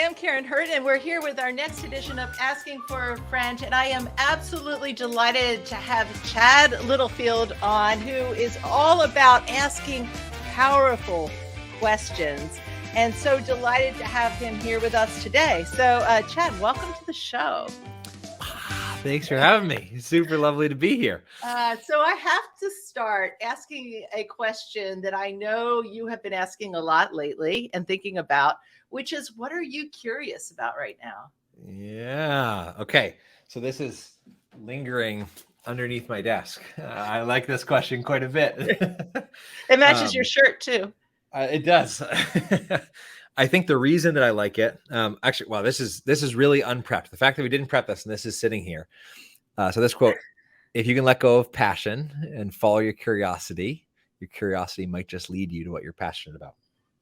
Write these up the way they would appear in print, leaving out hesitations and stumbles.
am Karen Hurd, and we're here with our next edition of Asking for a Friend. And I am absolutely delighted to have Chad Littlefield on, who is all about asking powerful questions. And so delighted to have him here with us today. So, Chad, welcome to the show. Thanks for having me. Super lovely to be here. So I have to start asking a question that I know you have been asking a lot lately and thinking about, which is, what are you curious about right now? Yeah. Okay. So this is lingering underneath my desk. I like this question quite a bit. It matches your shirt too. It does. I think the reason that I like it, actually, wow, this is really unprepped. The fact that we didn't prep this and this is sitting here. So this quote: "If you can let go of passion and follow your curiosity might just lead you to what you're passionate about."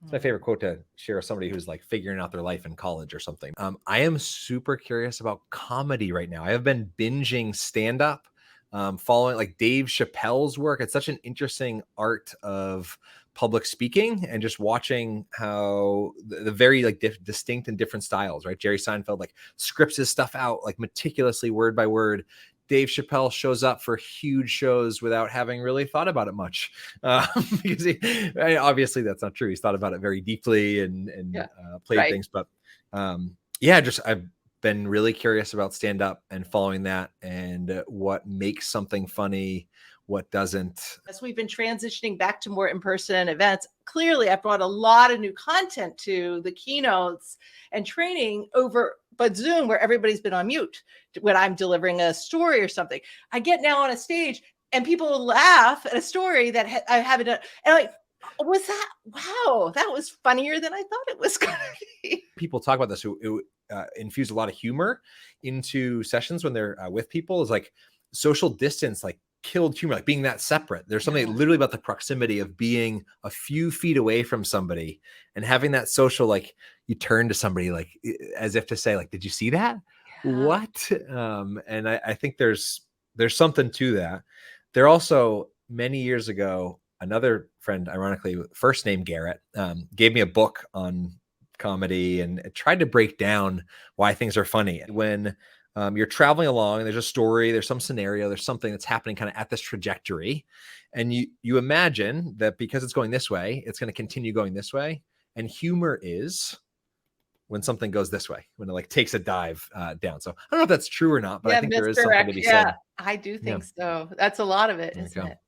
It's my favorite quote to share with somebody who's like figuring out their life in college or something. I am super curious about comedy right now. I have been binging stand-up, following like Dave Chappelle's work. It's such an interesting art of public speaking and just watching how the very like distinct and different styles, right? Jerry Seinfeld like scripts his stuff out like meticulously word by word. Dave Chappelle shows up for huge shows without having really thought about it much, because obviously that's not true. He's thought about it very deeply and played things. But I've been really curious about stand-up and following that and what makes something funny, what doesn't. As we've been transitioning back to more in-person events, clearly I brought a lot of new content to the keynotes and training over but Zoom, where everybody's been on mute when I'm delivering a story or something. I get now on a stage and people laugh at a story that I haven't done. And I'm like, was that, wow, that was funnier than I thought it was going to be. People talk about this who infuse a lot of humor into sessions when they're with people, is like social distance, like killed humor, like being that separate. There's something literally about the proximity of being a few feet away from somebody and having that social, like you turn to somebody like as if to say like, did you see that? What? And I think there's something to that. There also, many years ago, another friend, ironically, first name Garrett, gave me a book on comedy and tried to break down why things are funny. When you're traveling along, there's a story, there's some scenario, there's something that's happening kind of at this trajectory. And you imagine that because it's going this way, it's going to continue going this way. And humor is when something goes this way, when it like takes a dive down. So I don't know if that's true or not, but I think there is something to be said. I do think so. That's a lot of it, isn't it?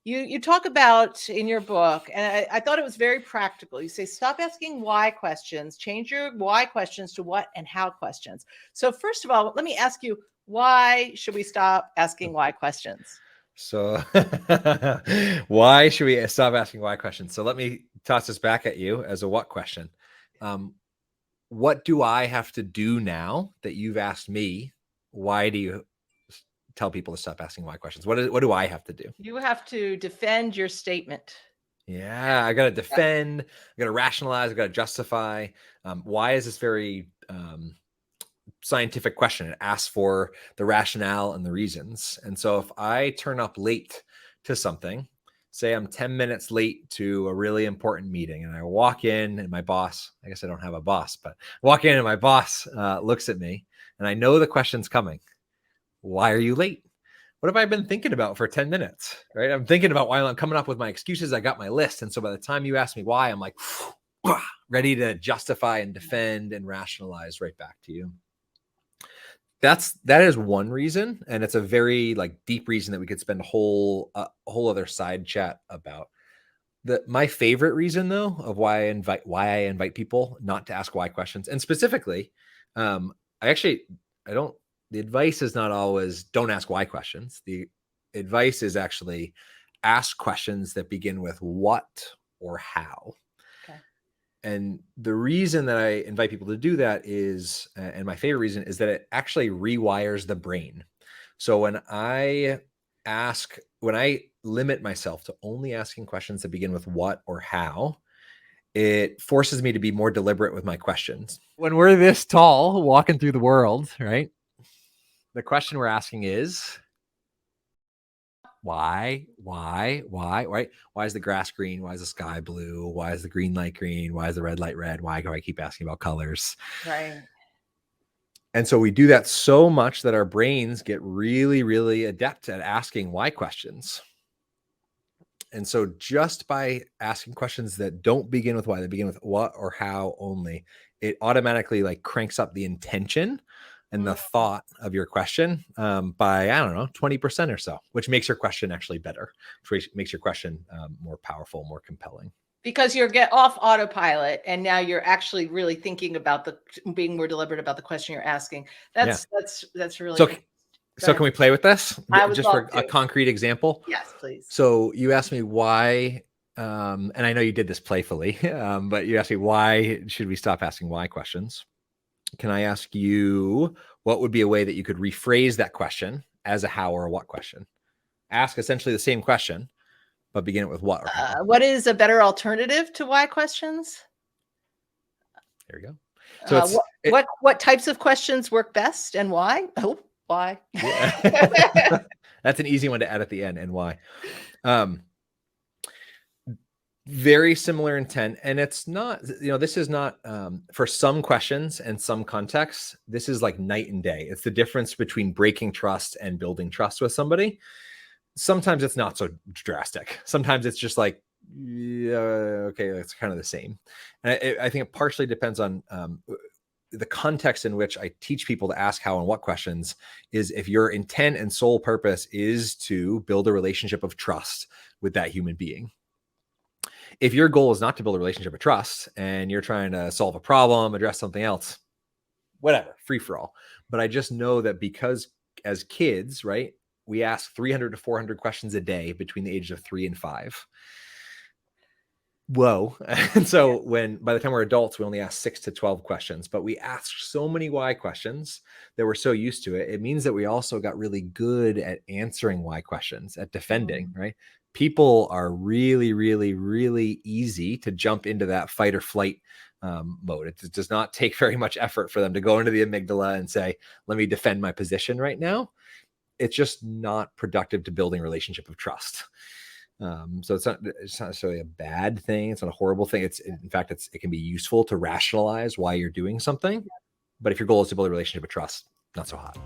You talk about in your book, and I thought it was very practical. You say, stop asking why questions, change your why questions to what and how questions. So first of all, let me ask you, why should we stop asking why questions? So why should we stop asking why questions? So let me toss this back at you as a what question. What do I have to do now that you've asked me? Why do you tell people to stop asking why questions? What do I have to do? You have to defend your statement. Yeah, I got to defend, I got to rationalize, I got to justify. Why is this very scientific question? It asks for the rationale and the reasons. And so if I turn up late to something, say I'm 10 minutes late to a really important meeting, and I walk in and my boss, I guess I don't have a boss, but walk in and my boss looks at me and I know the question's coming. Why are you late? What have I been thinking about for 10 minutes, right? I'm thinking about why I'm coming up with my excuses. I got my list. And so by the time you ask me why, I'm like, ready to justify and defend and rationalize right back to you. That is one reason. And it's a very like deep reason that we could spend a whole other side chat about. My favorite reason though, of why I invite people not to ask why questions. And specifically, the advice is not always don't ask why questions. The advice is actually ask questions that begin with what or how. Okay. And the reason that I invite people to do that is, and my favorite reason is that it actually rewires the brain. So when I limit myself to only asking questions that begin with what or how, it forces me to be more deliberate with my questions. When we're this tall, walking through the world, right? The question we're asking is, Why, right? Why is the grass green? Why is the sky blue? Why is the green light green? Why is the red light red? Why do I keep asking about colors? Right. And so we do that so much that our brains get really, really adept at asking why questions. And so just by asking questions that don't begin with why, they begin with what or how only, it automatically like cranks up the intention and the Mm. thought of your question by, I don't know, 20% or so, which makes your question actually better, which makes your question more powerful, more compelling. Because you're get off autopilot and now you're actually really thinking about being more deliberate about the question you're asking. Yeah. That's really So, Go so ahead. can we play with this I would just love for a to. concrete example? Yes, please. So you asked me why, and I know you did this playfully, but you asked me why should we stop asking why questions? Can I ask you what would be a way that you could rephrase that question as a how or a what question? Ask essentially the same question, but begin it with what or how. What is a better alternative to why questions? There we go. So What types of questions work best and why? Oh, why? yeah. That's an easy one to add at the end, and why. Very similar intent, and it's not, this is not for some questions and some contexts, this is like night and day. It's the difference between breaking trust and building trust with somebody. Sometimes it's not so drastic. Sometimes it's just like, yeah, okay, it's kind of the same. And I think it partially depends on the context in which I teach people to ask how and what questions. Is if your intent and sole purpose is to build a relationship of trust with that human being. If your goal is not to build a relationship of trust and you're trying to solve a problem, address something else, whatever, free for all. But I just know that because as kids, right, we ask 300 to 400 questions a day between the ages of 3 and 5. Whoa. And so by the time we're adults, we only ask 6 to 12 questions, but we ask so many why questions that we're so used to it. It means that we also got really good at answering why questions, at defending, right? People are really, really, really easy to jump into that fight or flight mode. It does not take very much effort for them to go into the amygdala and say, let me defend my position right now. It's just not productive to building a relationship of trust. So it's not necessarily a bad thing. It's not a horrible thing. In fact, it can be useful to rationalize why you're doing something. But if your goal is to build a relationship of trust, not so hot.